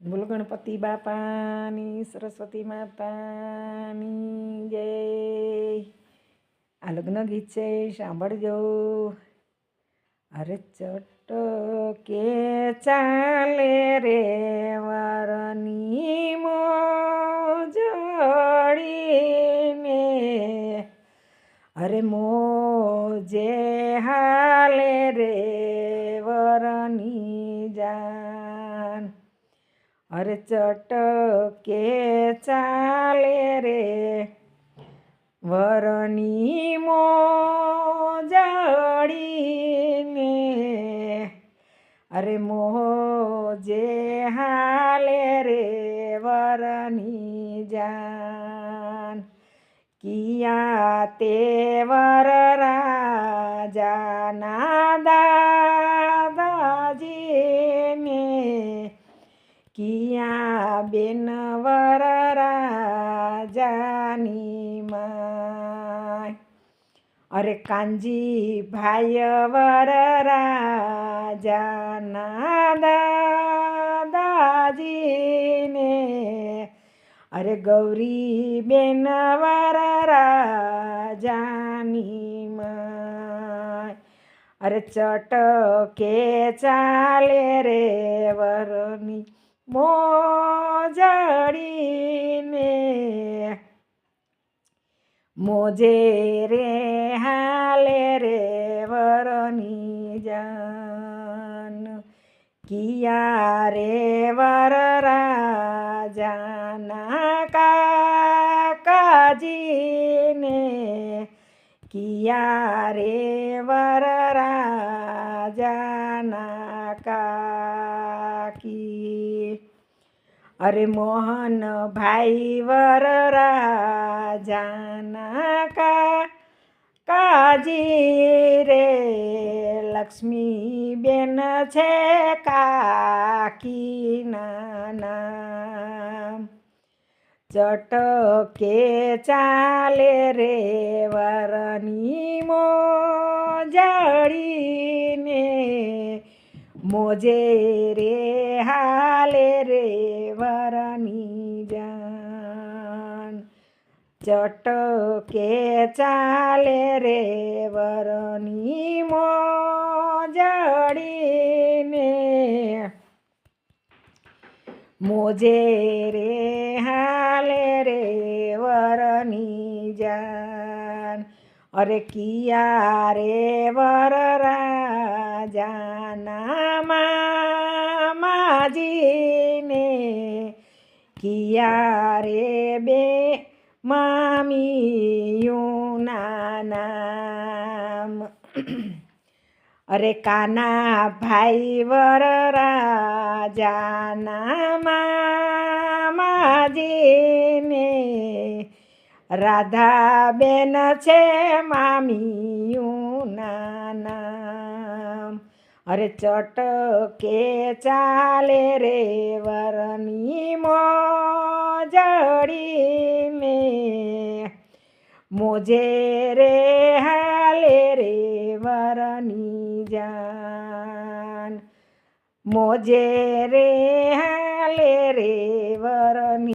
બોલ ગણપતિ બાપાની, સરસ્વતી માતાની જય. આ લગ્ન ગીત છે, સાંભળજો. અરે ચટકે ચાલે રે વરની મોજડીને, અરે મોજે હાલે રે વરની જાન. અરે ચટકે ચાલે રે વરની મોજડીને, અરે મોજે હાલે રે વરની જાન. કિયા તે વર રાજાના દાદાજીને, કિયા બેન વર રાજાની માય. અરે કાનજી ભાઈ વર રાજાના દાદાજીને, અરે ગૌરી બેન વર રાજાની માય. અરે ચટકે ચાલે રે વરની મોજડીને, મોજે રે હાલે રે વરની જાન. કિયા રે વર રાજાના કાકાજીને, કિયા રે વર રાજાના કાકી. અરે મોહન ભાઈ વર રાજાના કાજી રે, લક્ષ્મી બેન છે કાકીના નામ. ચટકે ચાલે રે વરની મોજડીને, મોજે રે હાલે રે વરની જાન. ચટકે ચાલે રે વરની મોજડીને, મોજે રે હાલે રે વરની જાન. અરે કિયા રે વર રાજાના મામાજીને, કિયા રે બે મામીયુના નામ. અરે કાના ભાઈ વર રાજાના મામાજીને, રાધા બેન છે મામીયુના નામ. અરે ચટકે ચાલે રે વરની મોજડીને, મોજે રે હાલે રે વરની જાન. મોજે રે હાલે રે વરની